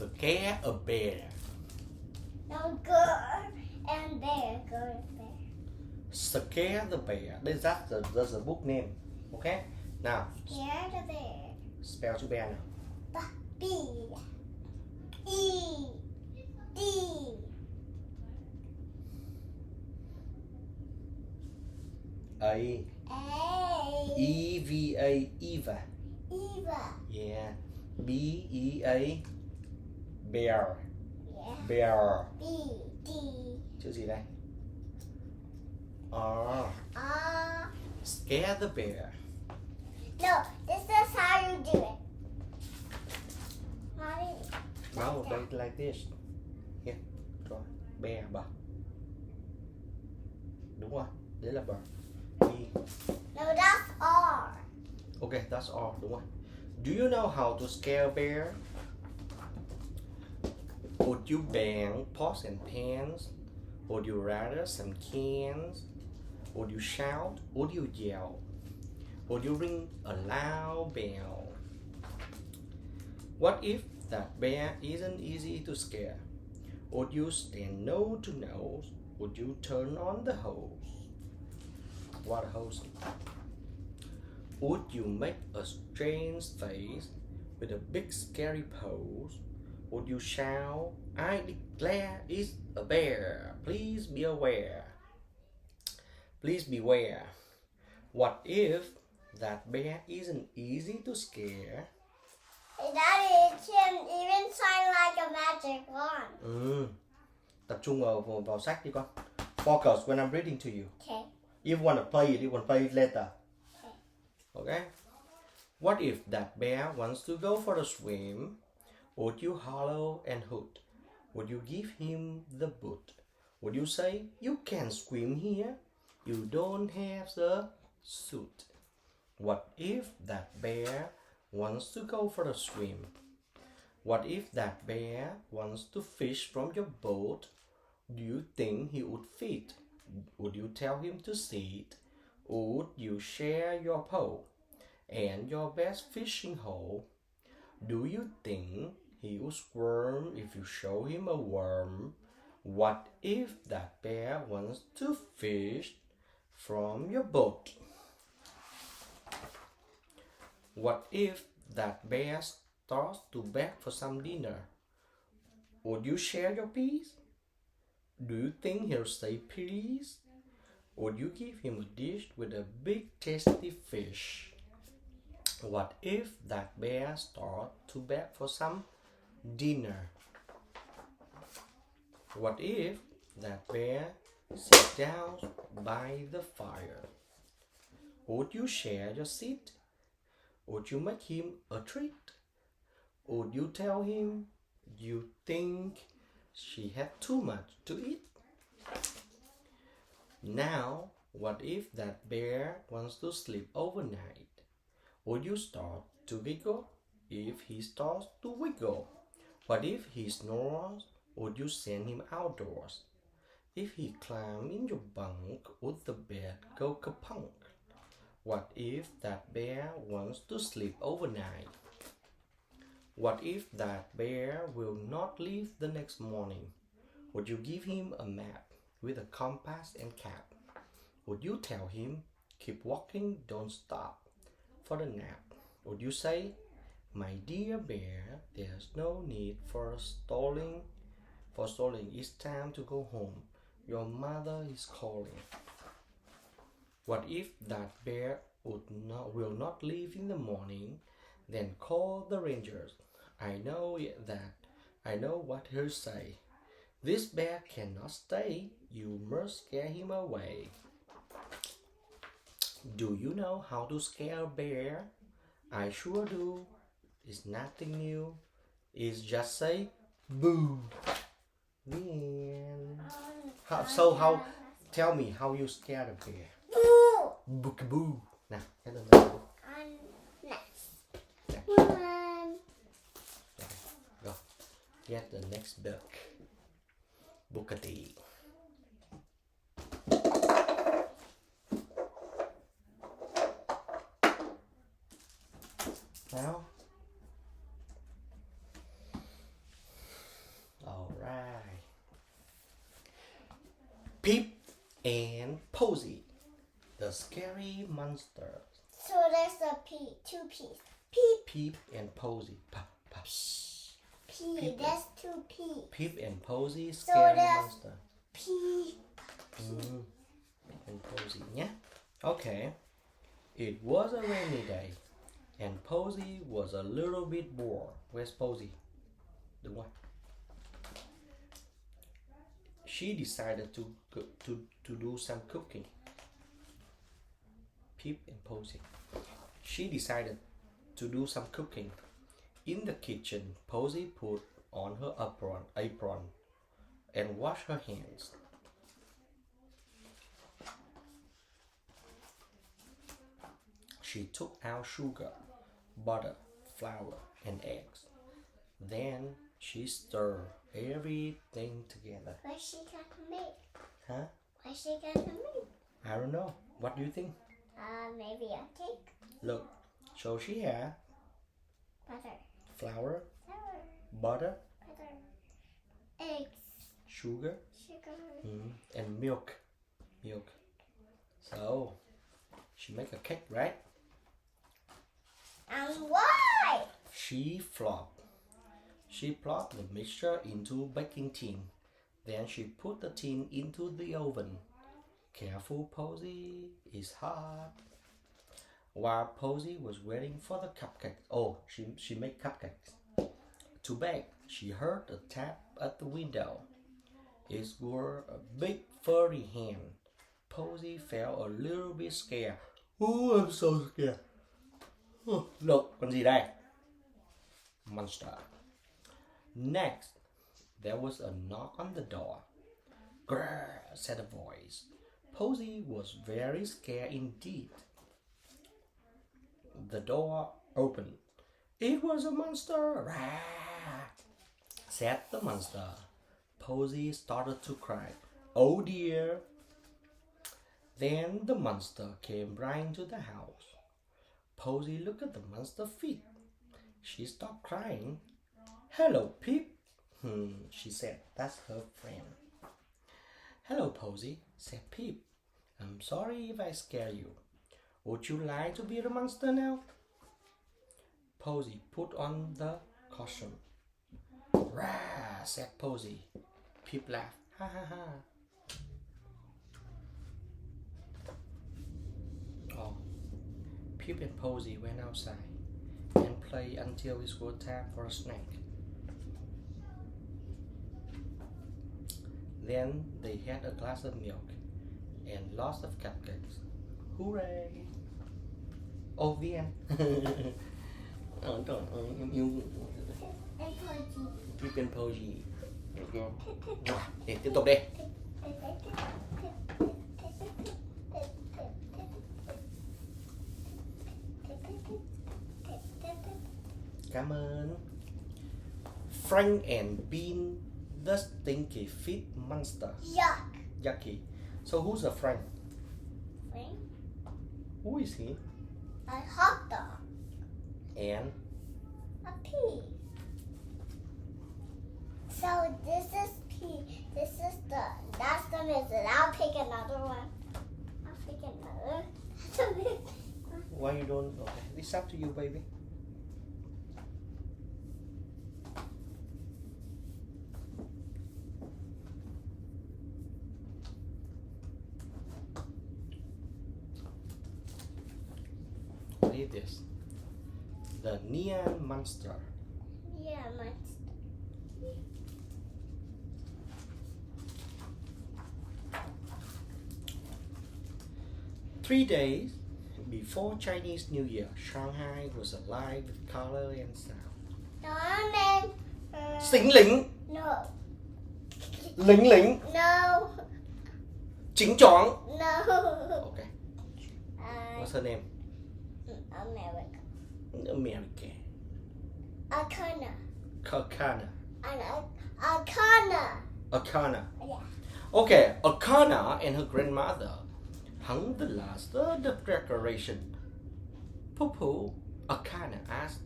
Scare a bear. No, girl and bear, girl and bear. Scare the bear. That's the book name. Okay? Now, Scare the bear. spell chữ bear nào. B E D A A E V A Eva. Eva. Yeah. B E A bear. Yeah. Bear. B D Chữ gì đây? R. R. Scare the bear. No, this is how you do it. How do you? No, like this. Here. Rồi. Bear bà. Đúng rồi. Đấy là bear. B. No, that's R. Okay, that's all. Đúng rồi. Do you know how to scare a bear? Would you bang pots and pans? Would you rattle some cans? Would you shout? Would you yell? Would you ring a loud bell? What if that bear isn't easy to scare? Would you stand nose to nose? Would you turn on the hose? Water hose. Would you make a strange face with a big scary pose? Would you shout, I declare it's a bear, please be aware. Please beware. What if that bear isn't easy to scare? Hey, Daddy, it can even sound like a magic wand. Tập trung vào sách đi con. Focus when I'm reading to you. Okay. If you want to play it, you can play it later. Okay? What if that bear wants to go for a swim? Would you hollow and hoot? Would you give him the boot? Would you say, you can't swim here? You don't have the suit. What if that bear wants to go for a swim? What if that bear wants to fish from your boat? Do you think he would fit? Would you tell him to sit? Would you share your pole and your best fishing hole? Do you think he would squirm if you show him a worm? What if that bear wants to fish from your boat? What if that bear starts to beg for some dinner? Would you share your piece? Do you think he'll say please? Would you give him a dish with a big tasty fish? What if that bear starts to beg for some dinner? What if that bear sits down by the fire? Would you share your seat? Would you make him a treat? Would you tell him you think she had too much to eat? Now, what if that bear wants to sleep overnight? Would you start to giggle if he starts to wiggle? What if he snores? Would you send him outdoors? If he climbs in your bunk, would the bed go kapunk? What if that bear wants to sleep overnight? What if that bear will not leave the next morning? Would you give him a map with a compass and cap? Would you tell him, keep walking, don't stop for the nap? Would you say, my dear bear, there's no need for stalling. It's time to go home. Your mother is calling. What if that bear will not leave in the morning? Then call the rangers. I know what he'll say. This bear cannot stay. You must scare him away. Do you know how to scare a bear? I sure do. It's nothing new. It's just say boo. The end. Tell me how you scare the bear. Boo. Boo. Nào, cái lần Next. Go. Get the next book. Bookity. Now, and Posy, the scary monster. So there's a P, two P's. Peep. Peep and Posy. P, Peep. that's two P. Peep and Posy, So scary there's monster. P. Peep and Posy, yeah? Okay. It was a rainy day, and Posy was a little bit bored. Where's Posy? The one. She decided to do some cooking. Peep and Posy. She decided to do some cooking. In the kitchen, Posy put on her apron and washed her hands. She took out sugar, butter, flour, and eggs. Then she stirred everything together. What's she gonna make? Huh? What's she gonna make? I don't know. What do you think? Maybe a cake. Look, so she had Butter. flour, Flour. butter, Eggs. sugar, Sugar. and milk. So she make a cake, right? And why? She plopped the mixture into baking tin. Then she put the tin into the oven. Careful, Posy, it's hot. While Posy was waiting for the cupcakes, she made cupcakes. To bake, she heard a tap at the window. It was a big furry hand. Posy felt a little bit scared. Oh, I'm so scared. Oh, look, con gì đây? Monster. Next, there was a knock on the door. Grrr, said a voice. Posy was very scared indeed. The door opened. It was a monster, rah, said the monster. Posy started to cry. Oh dear. Then the monster came right into the house. Posy looked at the monster's feet. She stopped crying. Hello, Peep, she said. That's her friend. Hello, Posy, said Peep. I'm sorry if I scare you. Would you like to be the monster now? Posy put on the costume. Rah, said Posy. Peep laughed. Ha ha ha. Oh, Peep and Posy went outside and played until it was time for a snack. Then they had a glass of milk and lots of cupcakes. Hooray! Oh, the end. And Posy. Peep and Posy. Để tiếp tục đi. Cảm ơn. Frank and Bean, the stinky feet monster. Yuck. Yucky. So who's a Frank? Frank? Who is he? A hot dog. And A pea. So this is P. That's the missing. I'll pick another one. I'll pick another. why you don't? Okay, it's up to you, baby. Read this. The Nian monster. Yeah, monster. 3 days before Chinese New Year, Shanghai was alive with color and sound. No, man. Xính lính, No. lính, No. chính choáng. No. Okay, what's her name? America. America. Akana. Akana. Akana. Akana. Yeah. Okay, Akana and her grandmother hung the last of the decoration. Poo, Akana asked,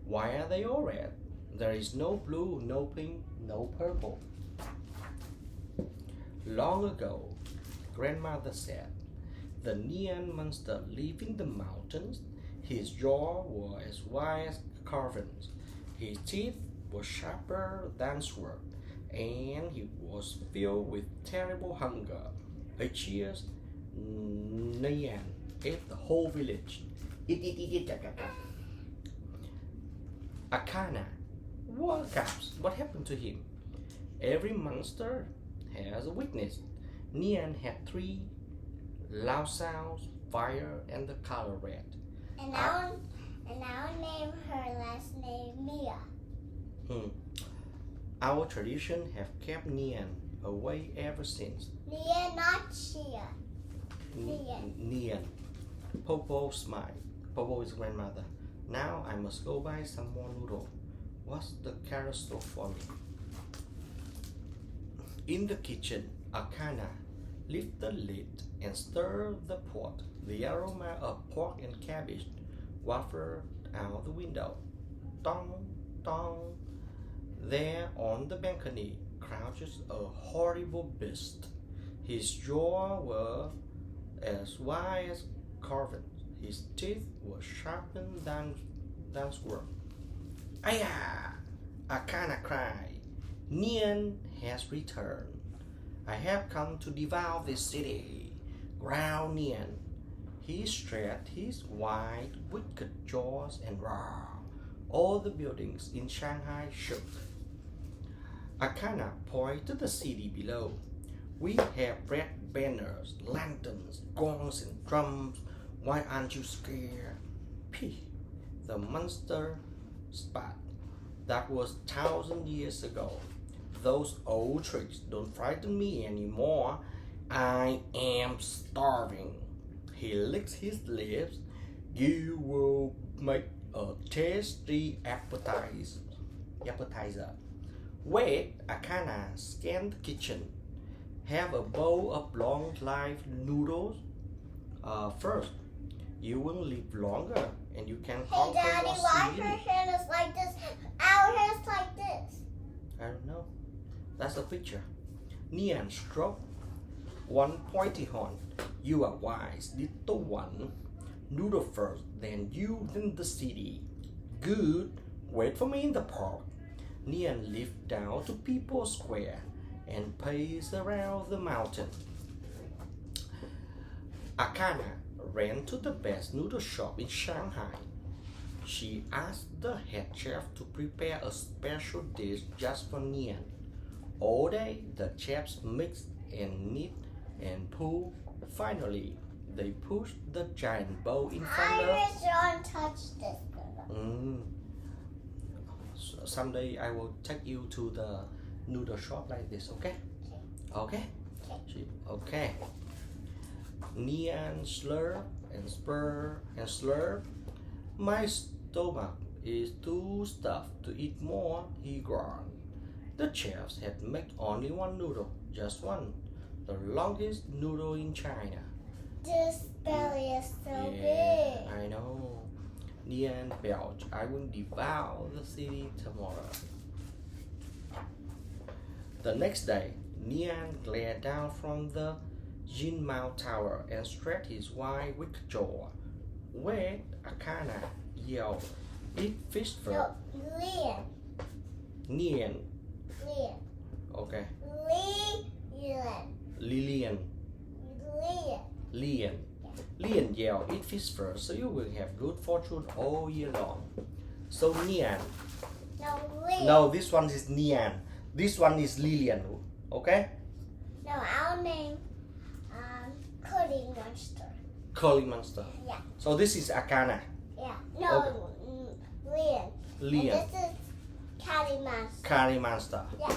why are they all red? There is no blue, no pink, no purple. Long ago, grandmother said. The Nian monster lived in the mountains. His jaw were as wide as carvings. His teeth were sharper than swords, and he was filled with terrible hunger. Each year, Nian ate the whole village. Akana, what happened to him? Every monster has a weakness. Nian had three: loud sounds, fire, and the color red. And I'll name her last name Mia. Our tradition have kept Nian away ever since. Nian, not Chia. Nian. Nian. Popo smiled. Popo is grandmother. Now I must go buy some more noodle. What's the carrot stove for me? In the kitchen, Akana lift the lid and stir the pot. The aroma of pork and cabbage wafted out the window. Dong, dong. There on the balcony crouches a horrible beast. His jaws were as wide as carvings. His teeth were sharpened than swords. Ayah! Akana cried. Nian has returned. I have come to devour this city, growled Nian. He stretched his wide, wicked jaws and roared. All the buildings in Shanghai shook. Akana pointed to the city below. We have red banners, lanterns, gongs, and drums. Why aren't you scared? Pih! The monster spat. That was 1,000 years ago. Those old tricks don't frighten me anymore. I am starving. He licks his lips. You will make a tasty appetizer. Wait, Akana scanned the kitchen. Have a bowl of long-lived noodles. First, you will live longer and you can Hey Daddy, why her hair is like this? Our hair is like this. I don't know. That's a picture. Nian stroked one pointy horn. You are wise, little one. Noodle first, then you, then the city. Good. Wait for me in the park. Nian lived down to People's Square and paced around the mountain. Akana ran to the best noodle shop in Shanghai. She asked the head chef to prepare a special dish just for Nian. All day, the chefs mixed and knit and pulled. Finally, they pushed the giant bowl in front of. I wish John touched this. Someday I will take you to the noodle shop like this, okay? Okay? Okay. Nian slurp and spur and slurp. My stomach is too stuffed to eat more, he groaned. The chefs had made only one noodle, just one, the longest noodle in China. This belly is so big. I know. Nian belched. I will devour the city tomorrow. The next day, Nian glared down from the Jinmao Tower and stretched his wide, wicked jaw. Wait, Akana yelled. Eat fish first. No, Lian. Nian. Lian. Okay. Lian. Lilian. Lian. Lian. Lian yelled, eat fish first so you will have good fortune all year long. So Nian. No, Lian. No, this one is Nian. This one is Lilian. Okay? No, I'll name Curly Monster. Curly Monster. Yeah. So this is Akana. Yeah. No, Lian. Lian. And this is Kali Monster. Kali Monster. Yeah.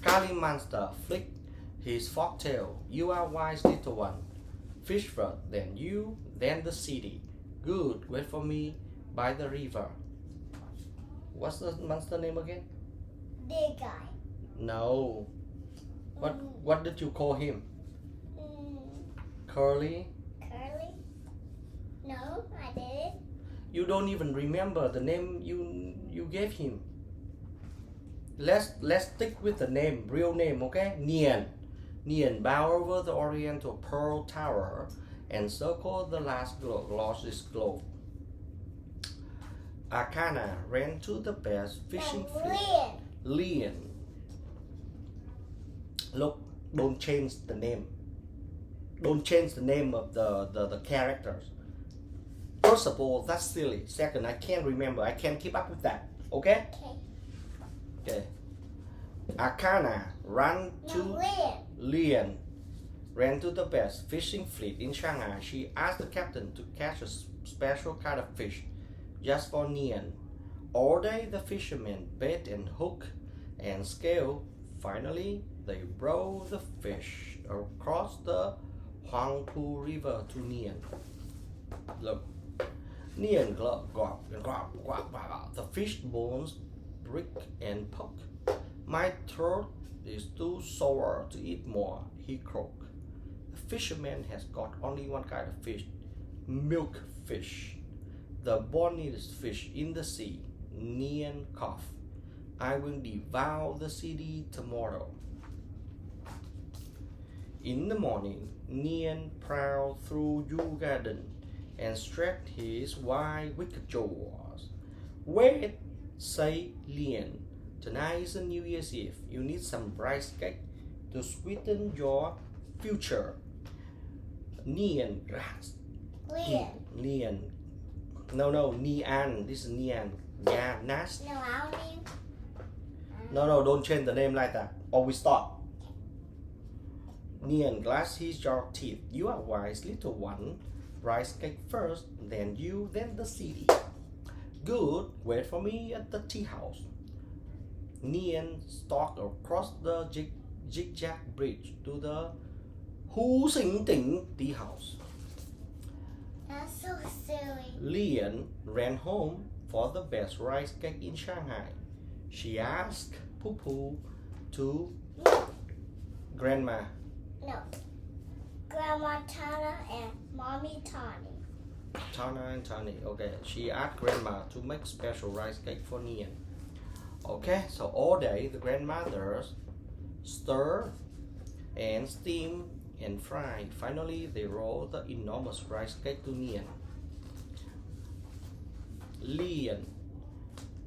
Kali Monster flicked his forked tail. You are wise, little one. Fish first, then you, then the city. Good, wait for me by the river. What's the monster name again? Big guy. No. What did you call him? Curly? Curly? No, I didn't. You don't even remember the name you gave him. Let's stick with the name, real name, okay? Nian. Nian bowed over the oriental pearl tower and circled the lost his glove. Arcana ran to the best fishing fleet. Lian. Look, don't change the name. Don't change the name of the characters. First of all, that's silly. Second, I can't remember. I can't keep up with that. Okay? Okay. Arcana ran to Lian. Ran to the best fishing fleet in Shanghai. She asked the captain to catch a special kind of fish just for Nian. All day the fishermen bait and hook and scale. Finally, they brought the fish across the Huangpu River to Nian. Look, Nian the fish bones brick and poke. My throat is too sore to eat more, he croaked. The fisherman has got only one kind of fish, milk fish, the bonniest fish in the sea. Nian coughed. I will devour the city tomorrow. In the morning, Nian prowled through Yu Garden and stretched his wide wicked jaws. Wait, said Lian. Tonight is a New Year's Eve. You need some rice cake to sweeten your future. Nian grasped. Lian. No, Nian. This is Nian. Yeah, Nash. No, I don't need. No, don't change the name like that. Or we stop. Nian glanced his sharp teeth. You are wise, little one. Rice cake first, then you, then the city. Good. Wait for me at the tea house. Nian stalked across the zigzag bridge to the Hu Xing Ting tea house. That's so silly. Lian ran home for the best rice cake in Shanghai. She asked Poo Poo to Grandma. No. Grandma Tana and Mommy Tani. Tana and Tani. Okay. She asked Grandma to make special rice cake for Nian. Okay, so all day the grandmothers stir and steam and fry. Finally, they roll the enormous rice cake to Nian. Lian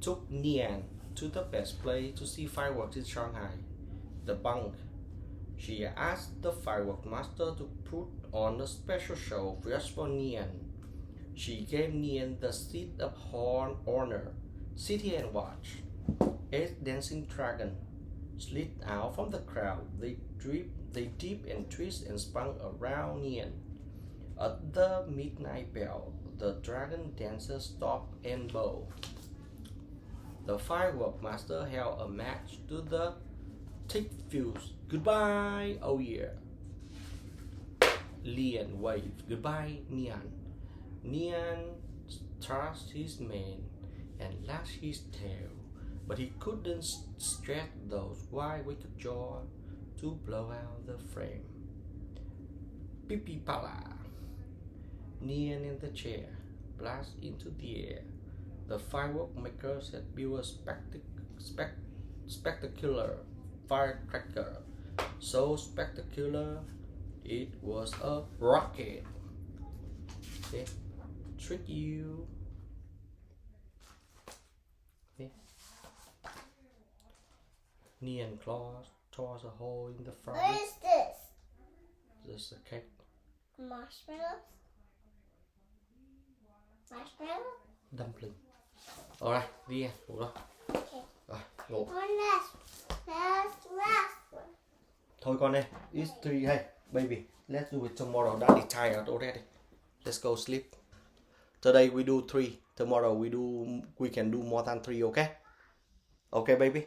took Nian to the best place to see fireworks in Shanghai, the bunk. She asked the firework master to put on a special show just for Nian. She gave Nian the seat of honor. Sit here and watch. 8 dancing dragons slid out from the crowd. They dip and twist and spun around Nian. At the midnight bell, the dragon dancers stopped and bowed. The firework master held a match to the thick fuse. Goodbye, oh yeah. Lian waved. Goodbye, Nian. Nian thrashed his mane and lashed his tail, but he couldn't stretch those wide wicked jaws to blow out the flame. Pipi-pala. Nian in the chair blasted into the air. The firework makers had built a spectacular firecracker, so spectacular it was a rocket. Okay. Trick you. Okay. Nian claws towards a hole in the front. What is this? This is a cake. Marshmallows? Marshmallow? Dumpling. Alright, the end. Ngủ rồi. Okay. Rồi, ngủ. One last one. Thôi con ơi, it's 3. Hey, baby, let's do it tomorrow. Daddy tired already. Let's go sleep. Today we do 3. Tomorrow we can do more than 3, okay? Okay, baby?